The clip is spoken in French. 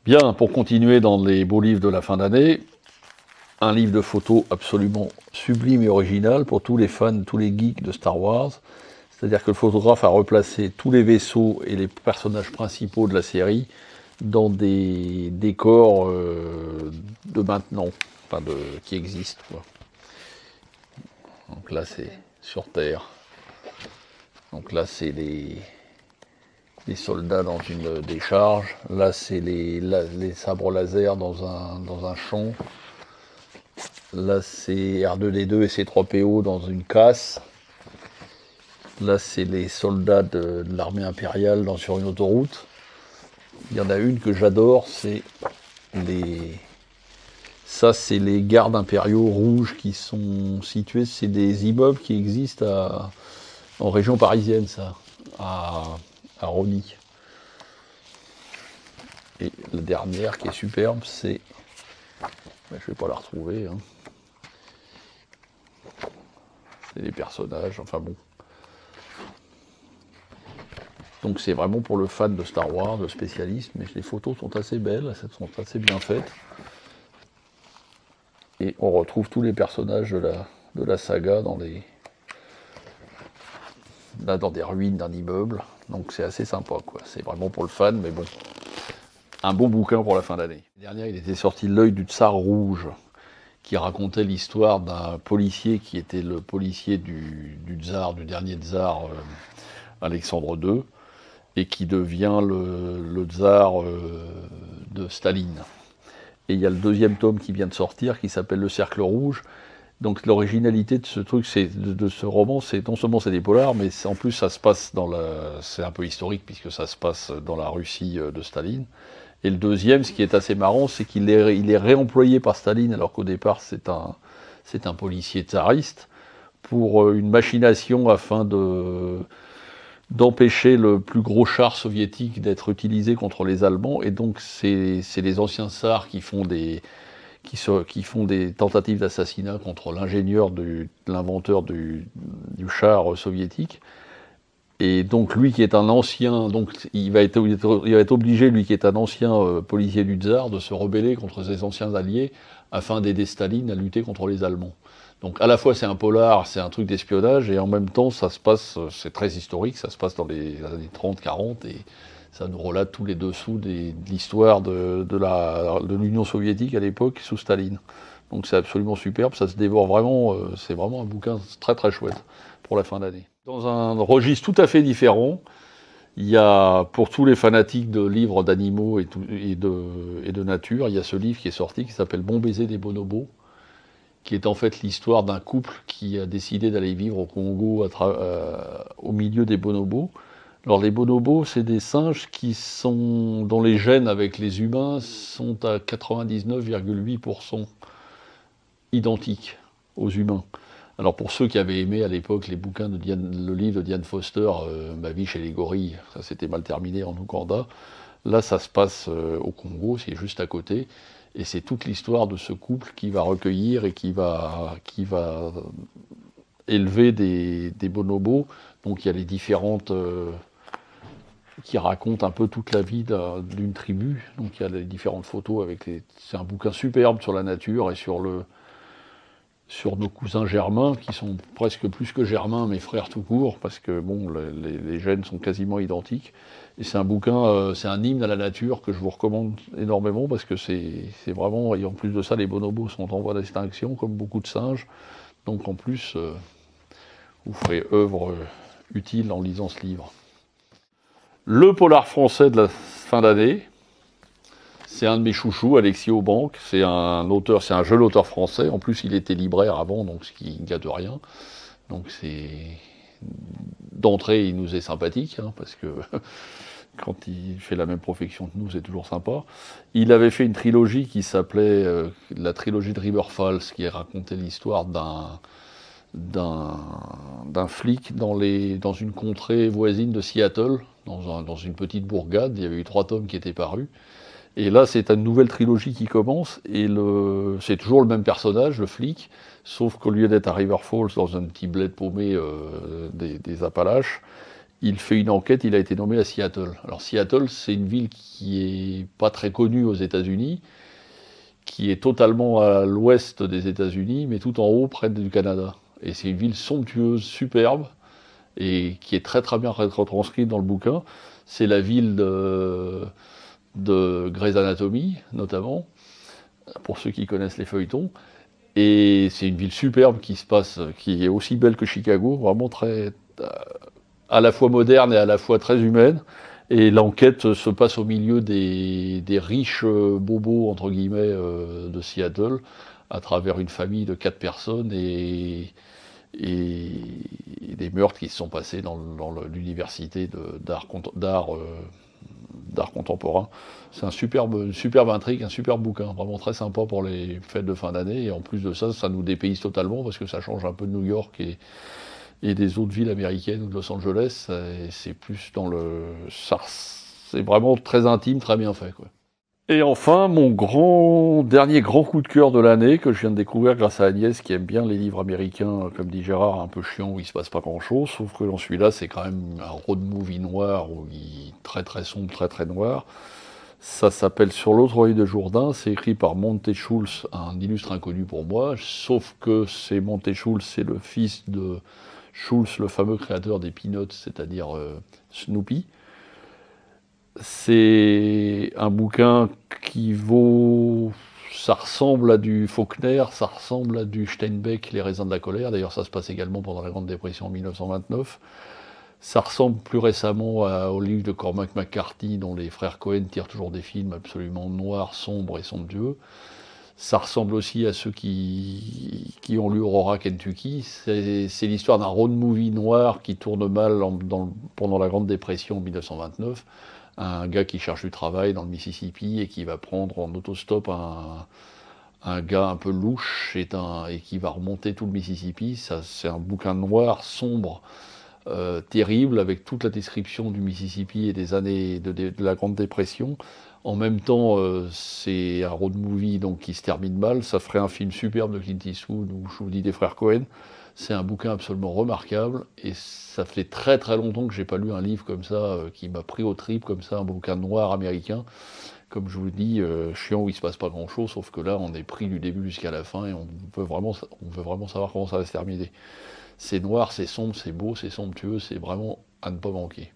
Bien, pour continuer dans les beaux livres de la fin d'année, un livre de photos absolument sublime et original pour tous les fans, tous les geeks de Star Wars. C'est-à-dire que le photographe a replacé tous les vaisseaux et les personnages principaux de la série dans des décors de maintenant, enfin qui existent, quoi. Donc là c'est sur Terre. Donc là c'est les soldats dans une décharge. Là c'est les sabres laser dans un champ. Là c'est R2D2 et C3PO dans une casse. Là c'est les soldats de l'armée impériale sur une autoroute. Il y en a une que j'adore, c'est les gardes impériaux rouges qui sont situés, c'est des immeubles qui existent en région parisienne, ça, à Rosny. Et la dernière qui est superbe, c'est... je ne vais pas la retrouver, hein. C'est des personnages, enfin bon. Donc c'est vraiment pour le fan de Star Wars, le spécialiste, mais les photos sont assez belles, elles sont assez bien faites. Et on retrouve tous les personnages de la saga dans des ruines d'un immeuble. Donc c'est assez sympa, quoi. C'est vraiment pour le fan, mais bon. Un beau bouquin pour la fin d'année. L'année dernière, il était sorti L'œil du Tsar rouge, qui racontait l'histoire d'un policier qui était le policier du tsar, du dernier tsar Alexandre II, et qui devient le tsar de Staline. Et il y a le deuxième tome qui vient de sortir, qui s'appelle Le Cercle Rouge. Donc l'originalité de ce truc, de ce roman, c'est non seulement c'est des polars, mais en plus ça se passe c'est un peu historique puisque ça se passe dans la Russie de Staline. Et le deuxième, ce qui est assez marrant, c'est qu'il est réemployé par Staline, alors qu'au départ c'est un policier tsariste, pour une machination afin d'empêcher le plus gros char soviétique d'être utilisé contre les Allemands. Et donc c'est les anciens tsars qui font des tentatives d'assassinat contre l'inventeur du char soviétique. Et donc lui qui est un ancien, donc il va être obligé, lui qui est un ancien policier du tsar, de se rebeller contre ses anciens alliés afin d'aider Staline à lutter contre les Allemands. Donc à la fois c'est un polar, c'est un truc d'espionnage, et en même temps ça se passe, c'est très historique, ça se passe dans les années 30-40, et ça nous relate tous les dessous de l'histoire de l'Union soviétique à l'époque sous Staline. Donc c'est absolument superbe, ça se dévore vraiment, c'est vraiment un bouquin très très chouette pour la fin d'année. Dans un registre tout à fait différent, il y a, pour tous les fanatiques de livres d'animaux et de nature, il y a ce livre qui est sorti qui s'appelle Bon baiser des bonobos, qui est en fait l'histoire d'un couple qui a décidé d'aller vivre au Congo au milieu des bonobos. Alors les bonobos, c'est des singes dont les gènes avec les humains sont à 99,8% identiques aux humains. Alors pour ceux qui avaient aimé à l'époque les bouquins le livre de Diane Foster, Ma vie chez les gorilles, ça s'était mal terminé en Ouganda. Là ça se passe au Congo, c'est juste à côté, et c'est toute l'histoire de ce couple qui va recueillir et qui va élever des bonobos. Donc il y a les différentes qui racontent un peu toute la vie d'une tribu. Donc il y a les différentes photos c'est un bouquin superbe sur la nature et sur nos cousins germains, qui sont presque plus que germains, mes frères tout court, parce que bon, les gènes sont quasiment identiques. Et c'est un bouquin, c'est un hymne à la nature que je vous recommande énormément, parce que c'est vraiment, et en plus de ça, les bonobos sont en voie d'extinction, comme beaucoup de singes. Donc en plus, vous ferez œuvre utile en lisant ce livre. Le polar français de la fin d'année, c'est un de mes chouchous, Alexis Aubanc. C'est un jeune auteur français. En plus, il était libraire avant, donc ce qui ne gâte rien. Donc d'entrée, il nous est sympathique, hein, parce que quand il fait la même profession que nous, c'est toujours sympa. Il avait fait une trilogie qui s'appelait la trilogie de River Falls, qui racontait l'histoire d'un flic dans une contrée voisine de Seattle, dans une petite bourgade. Il y avait eu 3 tomes qui étaient parus. Et là, c'est une nouvelle trilogie qui commence, et c'est toujours le même personnage, le flic, sauf qu'au lieu d'être à River Falls, dans un petit bled paumé des Appalaches, il fait une enquête, il a été nommé à Seattle. Alors Seattle, c'est une ville qui est pas très connue aux États-Unis, qui est totalement à l'ouest des États-Unis, mais tout en haut, près du Canada. Et c'est une ville somptueuse, superbe, et qui est très très bien retranscrite dans le bouquin. C'est la ville de Grey's Anatomy, notamment, pour ceux qui connaissent les feuilletons. Et c'est une ville superbe qui est aussi belle que Chicago, vraiment très, à la fois moderne et à la fois très humaine. Et l'enquête se passe au milieu des riches bobos, entre guillemets, de Seattle, à travers une famille de 4 personnes et des meurtres qui se sont passés dans l'université d'art contemporain. C'est une superbe intrigue, un superbe bouquin, vraiment très sympa pour les fêtes de fin d'année. Et en plus de ça, ça nous dépayse totalement parce que ça change un peu de New York et des autres villes américaines ou de Los Angeles. C'est plus dans c'est vraiment très intime, très bien fait, quoi. Et enfin, mon dernier grand coup de cœur de l'année, que je viens de découvrir grâce à Agnès, qui aime bien les livres américains, comme dit Gérard, un peu chiant, où il se passe pas grand-chose, sauf que dans celui-là, c'est quand même un road movie noir, où il est très très sombre, très très noir. Ça s'appelle Sur l'autre œil de Jourdain, c'est écrit par Monte Schulz, un illustre inconnu pour moi, sauf que c'est Monte Schulz, c'est le fils de Schulz, le fameux créateur des Peanuts, c'est-à-dire Snoopy. C'est un bouquin qui vaut... Ça ressemble à du Faulkner, ça ressemble à du Steinbeck, Les raisins de la colère. D'ailleurs, ça se passe également pendant la Grande Dépression en 1929. Ça ressemble plus récemment au livre de Cormac McCarthy, dont les frères Cohen tirent toujours des films absolument noirs, sombres et somptueux. Ça ressemble aussi à ceux qui ont lu Aurora, Kentucky. C'est l'histoire d'un road movie noir qui tourne mal pendant la Grande Dépression en 1929. Un gars qui cherche du travail dans le Mississippi et qui va prendre en autostop un gars un peu louche et qui va remonter tout le Mississippi. C'est un bouquin noir, sombre, terrible, avec toute la description du Mississippi et des années de la Grande Dépression. En même temps, c'est un road movie donc, qui se termine mal. Ça ferait un film superbe de Clint Eastwood ou je vous dis des frères Cohen. C'est un bouquin absolument remarquable et ça fait très très longtemps que j'ai pas lu un livre comme ça qui m'a pris aux tripes comme ça, un bouquin noir américain. Comme je vous le dis, chiant où il se passe pas grand chose, sauf que là on est pris du début jusqu'à la fin et on veut vraiment savoir comment ça va se terminer. C'est noir, c'est sombre, c'est beau, c'est somptueux, c'est vraiment à ne pas manquer.